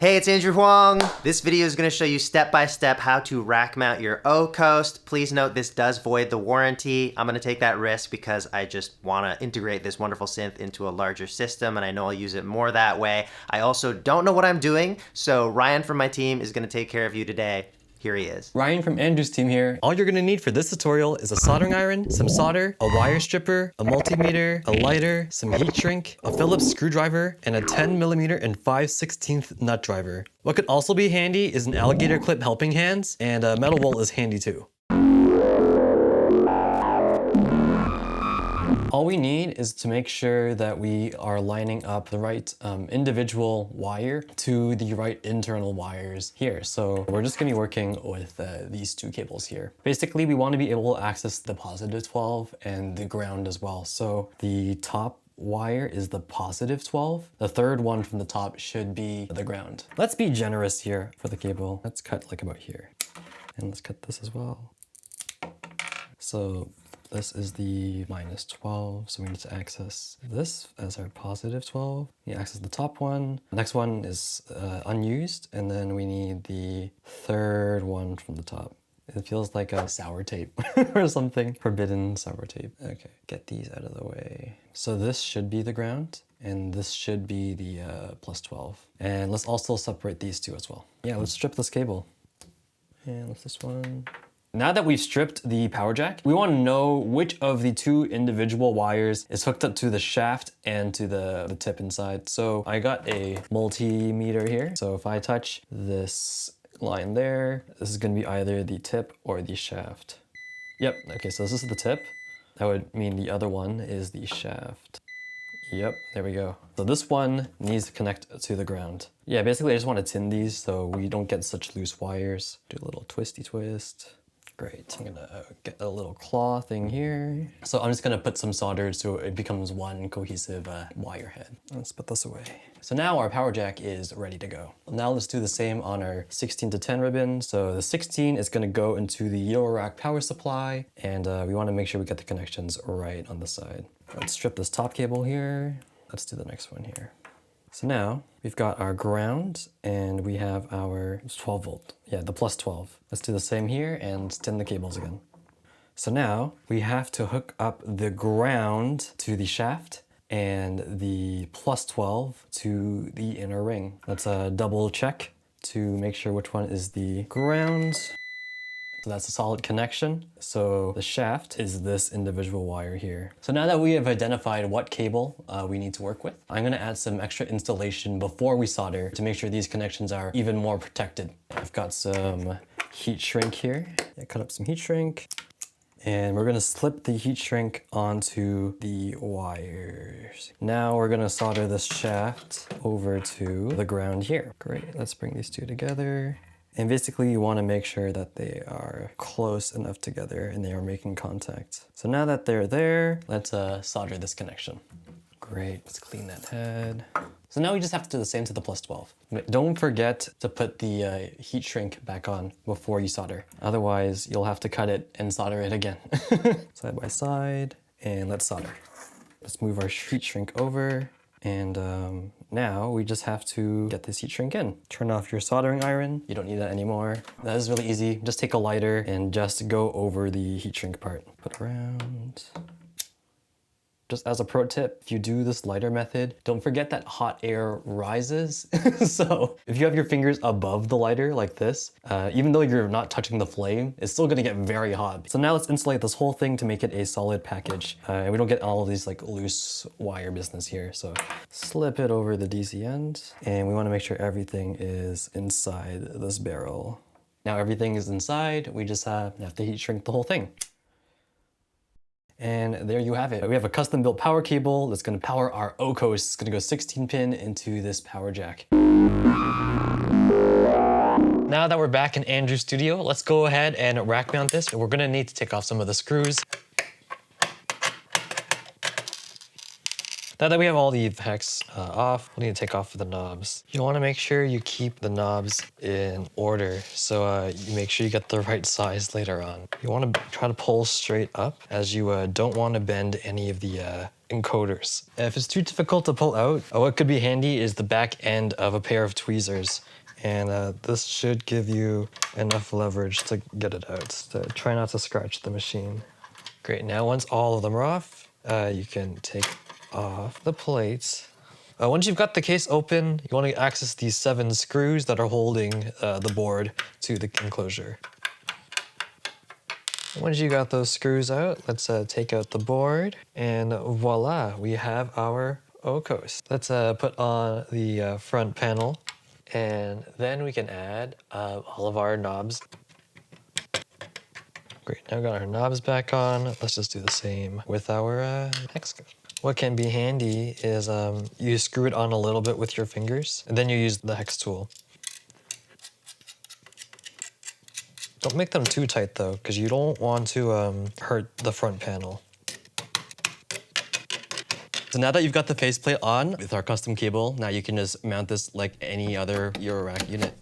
Hey, it's Andrew Huang. This video is going to show you step-by-step how to rack mount your O-Coast. Please note this does void the warranty. I'm going to take that risk because I just want to integrate this wonderful synth into a larger system, and I know I'll use it more that way. I also don't know what I'm doing, so Ryan from my team is going to take care of you today. Here he is. Ryan from Andrew's team here. All you're gonna need for this tutorial is a soldering iron, some solder, a wire stripper, a multimeter, a lighter, some heat shrink, a Phillips screwdriver, and a 10mm and 5/16 nut driver. What could also be handy is an alligator clip helping hands, and a metal bolt is handy too. All we need is to make sure that we are lining up the right individual wire to the right internal wires here. So we're just gonna be working with these two cables here. Basically, we want to be able to access the positive 12 and the ground as well. So the top wire is the positive 12. The third one from the top should be the ground. Let's be generous here for the cable. Let's cut like about here. And let's cut this as well. So this is the minus 12, so we need to access this as our positive 12. We access the top one. The next one is unused, and then we need the third one from the top. It feels like a sour tape or something. Forbidden sour tape. Okay, get these out of the way. So this should be the ground, and this should be the plus 12. And let's also separate these two as well. Yeah, let's strip this cable. And what's this one? Now that we've stripped the power jack, we want to know which of the two individual wires is hooked up to the shaft and to the tip inside. So I got a multimeter here. So if I touch this line there, this is going to be either the tip or the shaft. Yep, okay, so this is the tip. That would mean the other one is the shaft. Yep, there we go. So this one needs to connect to the ground. Yeah, basically I just want to tin these so we don't get such loose wires. Do a little twisty twist. Great, I'm gonna get a little claw thing here. So I'm just gonna put some solder so it becomes one cohesive wire head. Let's put this away. So now our power jack is ready to go. Now let's do the same on our 16 to 10 ribbon. So the 16 is gonna go into the Eurorack power supply, and we wanna make sure we get the connections right on the side. Let's strip this top cable here. Let's do the next one here. So now we've got our ground and we have our 12 volt. Yeah, the plus 12. Let's do the same here and tin the cables again. So now we have to hook up the ground to the shaft and the plus 12 to the inner ring. Let's double check to make sure which one is the ground. So that's a solid connection. So the shaft is this individual wire here. So now that we have identified what cable we need to work with, I'm gonna add some extra installation before we solder to make sure these connections are even more protected. I've got some heat shrink here. I cut up some heat shrink. And we're gonna slip the heat shrink onto the wires. Now we're gonna solder this shaft over to the ground here. Great, let's bring these two together. And basically you want to make sure that they are close enough together and they are making contact. So now that they're there, let's solder this connection. Great, let's clean that head. So now we just have to do the same to the plus 12. But don't forget to put the heat shrink back on before you solder. Otherwise, you'll have to cut it and solder it again. Side by side, and let's solder. Let's move our heat shrink over. And now we just have to get this heat shrink in. Turn off your soldering iron. You don't need that anymore. That is really easy. Just take a lighter and just go over the heat shrink part. Put around. Just as a pro tip, if you do this lighter method, don't forget that hot air rises. So if you have your fingers above the lighter like this, even though you're not touching the flame, it's still gonna get very hot. So now let's insulate this whole thing to make it a solid package. And we don't get all of these like loose wire business here. So slip it over the DC end, and we wanna make sure everything is inside this barrel. Now everything is inside, we just have to heat shrink the whole thing. And there you have it. We have a custom built power cable that's gonna power our O-Coast. It's gonna go 16 pin into this power jack. Now that we're back in Andrew's studio, let's go ahead and rack mount this. We're gonna need to take off some of the screws. Now that we have all the hex off, we'll need to take off the knobs. You want to make sure you keep the knobs in order, so you make sure you get the right size later on. You want to try to pull straight up, as you don't want to bend any of the encoders. If it's too difficult to pull out, what could be handy is the back end of a pair of tweezers. And this should give you enough leverage to get it out. So try not to scratch the machine. Great, now once all of them are off, you can take off the plates. Once you've got the case open, you want to access these 7 screws that are holding the board to the enclosure. Once you got those screws out, let's take out the board, and voila, we have our O-coast. Let's put on the front panel, and then we can add all of our knobs. Great, now we got our knobs back on. Let's just do the same with our hex gun. What can be handy is you screw it on a little bit with your fingers, and then you use the hex tool. Don't make them too tight though, because you don't want to hurt the front panel. So now that you've got the faceplate on with our custom cable, now you can just mount this like any other Eurorack unit.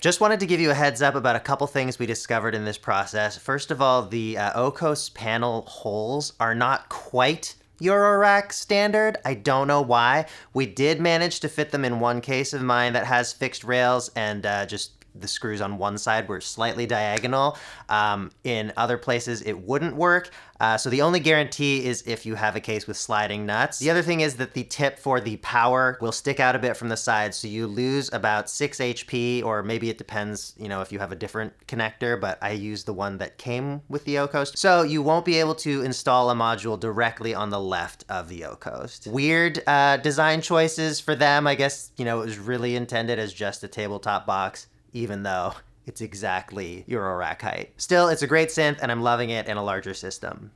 Just wanted to give you a heads up about a couple things we discovered in this process. First of all, the O-coast panel holes are not quite Eurorack standard. I don't know why. We did manage to fit them in one case of mine that has fixed rails, and just the screws on one side were slightly diagonal. In other places, it wouldn't work. So the only guarantee is if you have a case with sliding nuts. The other thing is that the tip for the power will stick out a bit from the side, so you lose about 6 HP, or maybe it depends, you know, if you have a different connector, but I used the one that came with the O-coast. So you won't be able to install a module directly on the left of the O-coast. Weird design choices for them. I guess, you know, it was really intended as just a tabletop box, even though it's exactly Eurorack height. Still, it's a great synth, and I'm loving it in a larger system.